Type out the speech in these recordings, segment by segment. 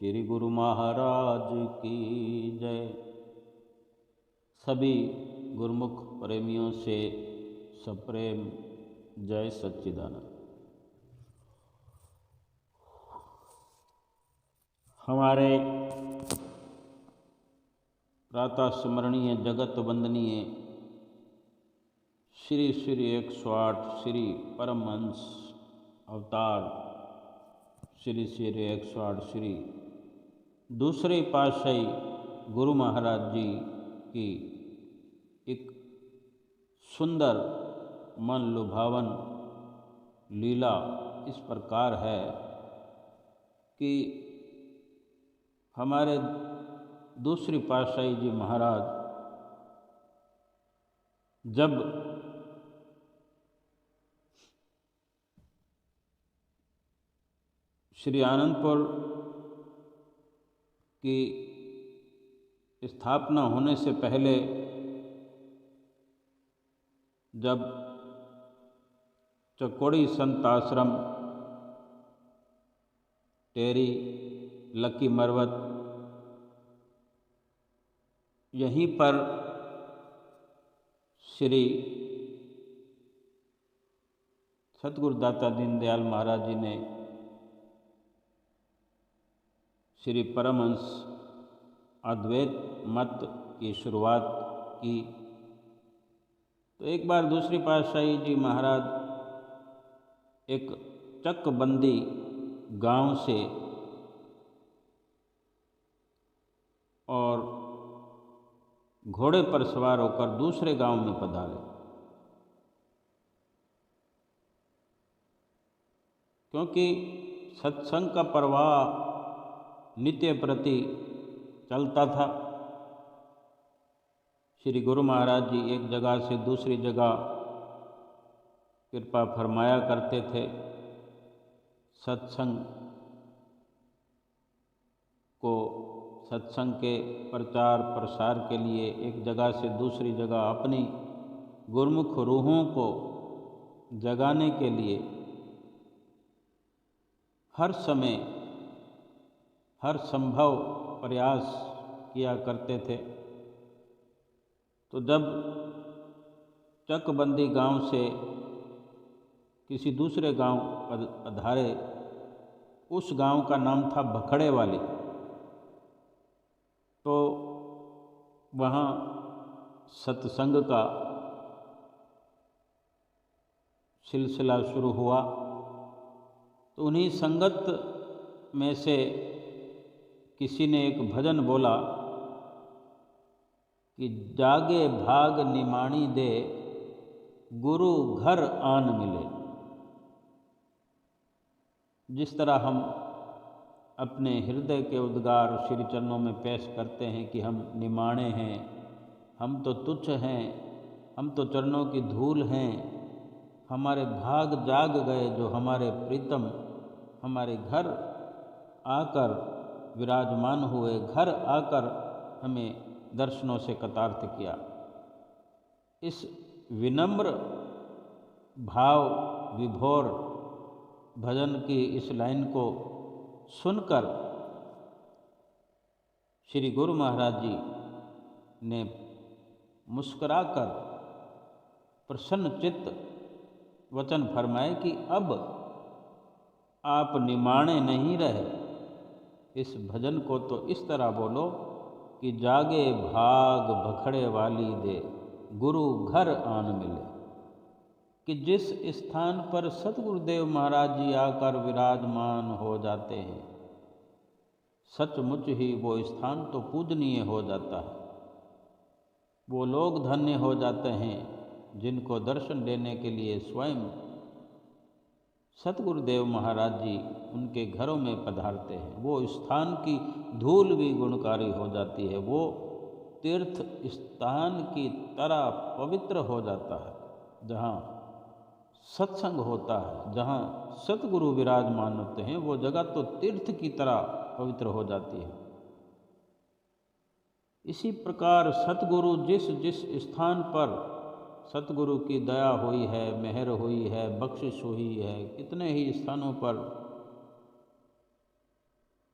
श्री गुरु महाराज की जय। सभी गुरुमुख प्रेमियों से सप्रेम जय सच्चिदानंद। हमारे प्रातः स्मरणीय जगत वंदनीय श्री श्री 108 श्री परमहंस अवतार श्री श्री 108 श्री दूसरे पातशाही गुरु महाराज जी की एक सुंदर मन लुभावन लीला इस प्रकार है कि हमारे दूसरी पातशाही जी महाराज जब श्री आनंदपुर की स्थापना होने से पहले जब चकोड़ी संत आश्रम टेरी लकी मरवत यहीं पर श्री सतगुरुदाता दीनदयाल महाराज जी ने श्री परमहंस अद्वैत मत की शुरुआत की। तो एक बार दूसरी पातशाही जी महाराज एक चकबंदी गांव से और घोड़े पर सवार होकर दूसरे गांव में पधारे, क्योंकि सत्संग का प्रवाह नित्य प्रति चलता था। श्री गुरु महाराज जी एक जगह से दूसरी जगह कृपा फरमाया करते थे। सत्संग के प्रचार प्रसार के लिए एक जगह से दूसरी जगह अपनी गुरुमुख रूहों को जगाने के लिए हर समय हर संभव प्रयास किया करते थे। तो जब चकबंदी गांव से किसी दूसरे गांव पधारे, उस गांव का नाम था भखड़े वाली, तो वहाँ सत्संग का सिलसिला शुरू हुआ। तो उन्हीं संगत में से किसी ने एक भजन बोला कि जागे भाग निमाणी दे गुरु घर आन मिले। जिस तरह हम अपने हृदय के उद्गार श्री चरणों में पेश करते हैं कि हम निमाणे हैं, हम तो तुच्छ हैं, हम तो चरणों की धूल हैं, हमारे भाग जाग गए जो हमारे प्रीतम हमारे घर आकर विराजमान हुए, घर आकर हमें दर्शनों से कृतार्थ किया। इस विनम्र भाव विभोर भजन की इस लाइन को सुनकर श्री गुरु महाराज जी ने मुस्कुराकर प्रसन्न चित्त वचन फरमाए कि अब आप निमाणे नहीं रहे। इस भजन को तो इस तरह बोलो कि जागे भाग भखड़े वाली दे गुरु घर आन मिले, कि जिस स्थान पर सतगुरुदेव महाराज जी आकर विराजमान हो जाते हैं, सचमुच ही वो स्थान तो पूजनीय हो जाता है। वो लोग धन्य हो जाते हैं जिनको दर्शन देने के लिए स्वयं सतगुरुदेव महाराज जी उनके घरों में पधारते हैं। वो स्थान की धूल भी गुणकारी हो जाती है, वो तीर्थ स्थान की तरह पवित्र हो जाता है। जहाँ सत्संग होता है, जहाँ सतगुरु विराजमान होते हैं, वो जगह तो तीर्थ की तरह पवित्र हो जाती है। इसी प्रकार सतगुरु जिस जिस स्थान पर सतगुरु की दया हुई है, मेहर हुई है, बख्शिश हुई है, कितने ही स्थानों पर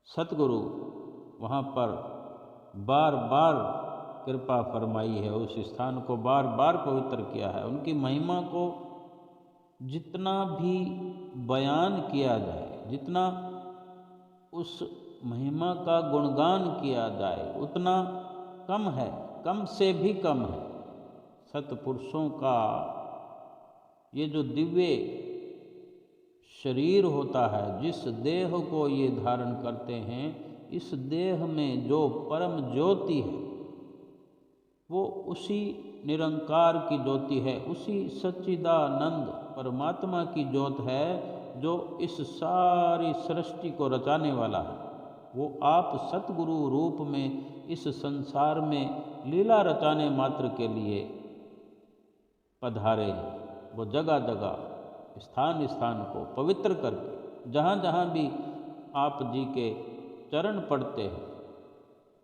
सतगुरु वहाँ पर बार बार कृपा फरमाई है, उस स्थान को बार बार पवित्र किया है। उनकी महिमा को जितना भी बयान किया जाए, जितना उस महिमा का गुणगान किया जाए उतना कम है, कम से भी कम है। सतपुरुषों का ये जो दिव्य शरीर होता है, जिस देह को ये धारण करते हैं, इस देह में जो परम ज्योति है वो उसी निरंकार की ज्योति है, उसी सच्चिदानंद परमात्मा की ज्योत है जो इस सारी सृष्टि को रचाने वाला है। वो आप सतगुरु रूप में इस संसार में लीला रचाने मात्र के लिए पधारे हैं। वो जगह जगह स्थान स्थान को पवित्र करके, जहाँ जहाँ भी आप जी के चरण पड़ते हैं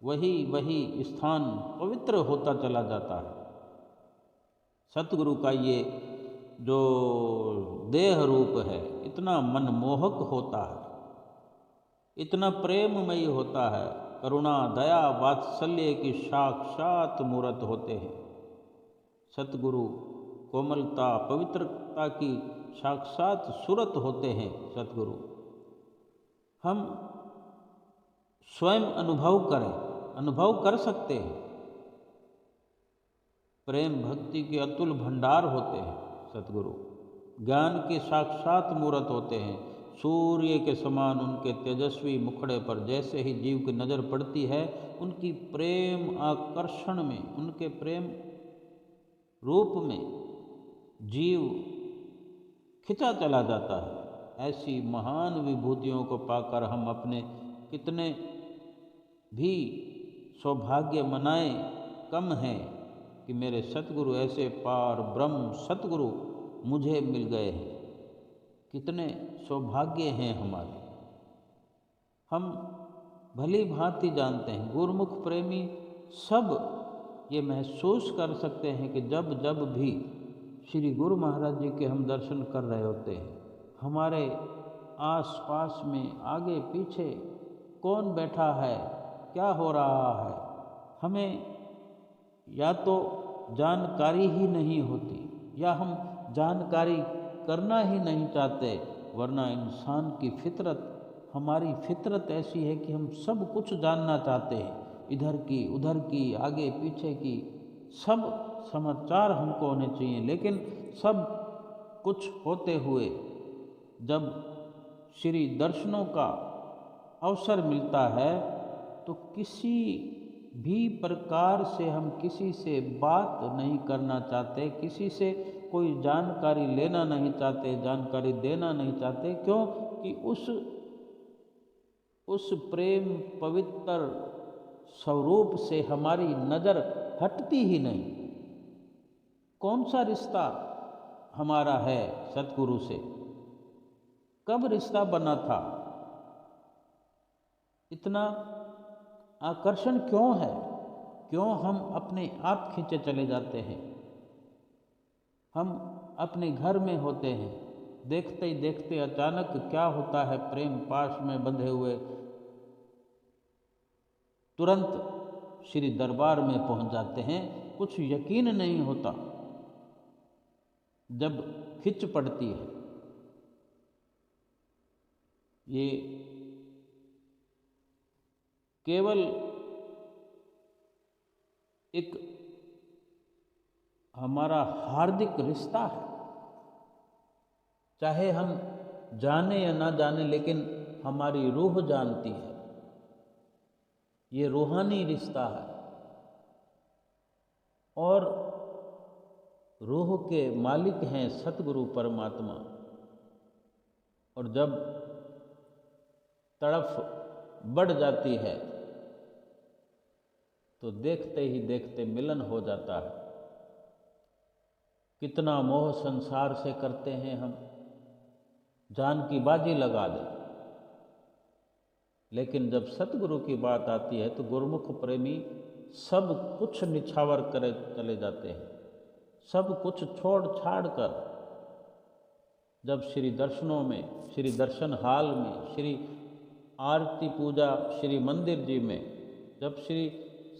वही वही स्थान पवित्र होता चला जाता है। सतगुरु का ये जो देह रूप है इतना मनमोहक होता है, इतना प्रेममयी होता है, करुणा दया वात्सल्य की साक्षात मूर्त होते हैं। सतगुरु कोमलता पवित्रता की साक्षात सूरत होते हैं। सतगुरु हम स्वयं अनुभव कर सकते हैं। प्रेम भक्ति के अतुल भंडार होते हैं सतगुरु, ज्ञान के साक्षात मूर्त होते हैं। सूर्य के समान उनके तेजस्वी मुखड़े पर जैसे ही जीव की नज़र पड़ती है, उनकी प्रेम आकर्षण में, उनके प्रेम रूप में जीव खिंचा चला जाता है। ऐसी महान विभूतियों को पाकर हम अपने कितने भी सौभाग्य मनाएं कम है कि मेरे सतगुरु ऐसे पार ब्रह्म सतगुरु मुझे मिल गए हैं। कितने सौभाग्य हैं हमारे। हम भली भांति जानते हैं, गुरुमुख प्रेमी सब ये महसूस कर सकते हैं कि जब जब भी श्री गुरु महाराज जी के हम दर्शन कर रहे होते हैं, हमारे आस पास में आगे पीछे कौन बैठा है, क्या हो रहा है, हमें या तो जानकारी ही नहीं होती या हम जानकारी करना ही नहीं चाहते, वरना इंसान की फितरत, हमारी फितरत ऐसी है कि हम सब कुछ जानना चाहते हैं, इधर की उधर की आगे पीछे की सब समाचार हमको होने चाहिए। लेकिन सब कुछ होते हुए जब श्री दर्शनों का अवसर मिलता है तो किसी भी प्रकार से हम किसी से बात नहीं करना चाहते, किसी से कोई जानकारी लेना नहीं चाहते, जानकारी देना नहीं चाहते। क्यों कि उस प्रेम पवित्र स्वरूप से हमारी नज़र हटती ही नहीं। कौन सा रिश्ता हमारा है सतगुरु से, कब रिश्ता बना था, इतना आकर्षण क्यों है, क्यों हम अपने आप खींचे चले जाते हैं। हम अपने घर में होते हैं, देखते ही देखते अचानक क्या होता है, प्रेम पाश में बंधे हुए तुरंत श्री दरबार में पहुंच जाते हैं। कुछ यकीन नहीं होता जब खिंच पड़ती है। ये केवल एक हमारा हार्दिक रिश्ता है, चाहे हम जाने या ना जाने, लेकिन हमारी रूह जानती है। ये रूहानी रिश्ता है और रूह के मालिक हैं सतगुरु परमात्मा। और जब तड़फ बढ़ जाती है तो देखते ही देखते मिलन हो जाता है। कितना मोह संसार से करते हैं हम, जान की बाजी लगा दें, लेकिन जब सतगुरु की बात आती है तो गुरुमुख प्रेमी सब कुछ निछावर करे चले जाते हैं। सब कुछ छोड़ छाड़ कर जब श्री दर्शनों में, श्री दर्शन हाल में, श्री आरती पूजा श्री मंदिर जी में जब श्री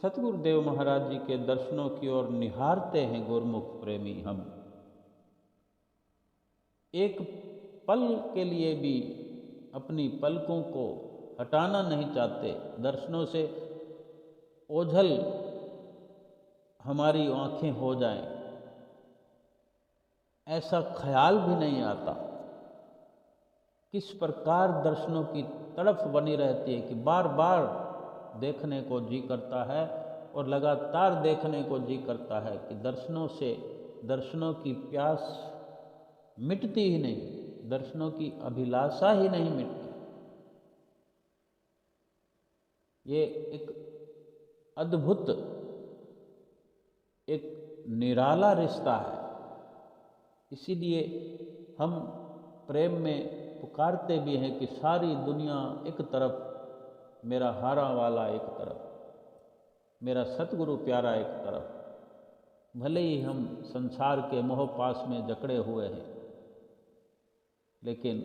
सतगुरुदेव महाराज जी के दर्शनों की ओर निहारते हैं गुरुमुख प्रेमी, हम एक पल के लिए भी अपनी पलकों को हटाना नहीं चाहते। दर्शनों से ओझल हमारी आंखें हो जाएं, ऐसा ख्याल भी नहीं आता। किस प्रकार दर्शनों की तड़फ बनी रहती है कि बार बार देखने को जी करता है और लगातार देखने को जी करता है कि दर्शनों की प्यास मिटती ही नहीं, दर्शनों की अभिलाषा ही नहीं मिटती। ये एक अद्भुत, एक निराला रिश्ता है। इसीलिए हम प्रेम में पुकारते भी हैं कि सारी दुनिया एक तरफ, मेरा हारा वाला एक तरफ, मेरा सतगुरु प्यारा एक तरफ। भले ही हम संसार के मोह पास में जकड़े हुए हैं, लेकिन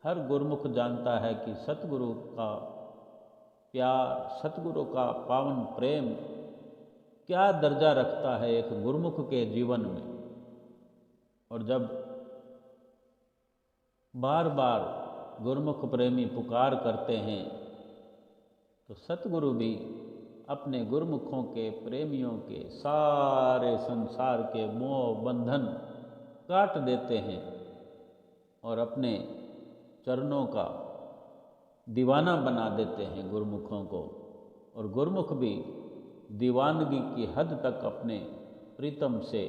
हर गुरुमुख जानता है कि सतगुरु का प्यार, सतगुरु का पावन प्रेम क्या दर्जा रखता है एक गुरुमुख के जीवन में। और जब बार बार गुरुमुख प्रेमी पुकार करते हैं तो सतगुरु भी अपने गुरुमुखों के प्रेमियों के सारे संसार के मोह बंधन काट देते हैं और अपने चरणों का दीवाना बना देते हैं गुरुमुखों को। और गुरुमुख भी दीवानगी की हद तक अपने प्रीतम से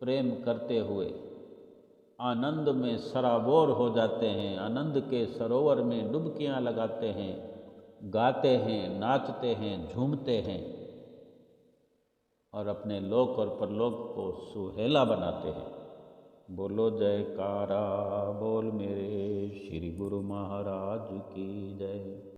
प्रेम करते हुए आनंद में सराबोर हो जाते हैं, आनंद के सरोवर में डुबकियां लगाते हैं, गाते हैं, नाचते हैं, झूमते हैं और अपने लोक और परलोक को सुहेला बनाते हैं। बोलो जयकारा बोल मेरे श्री गुरु महाराज की जय।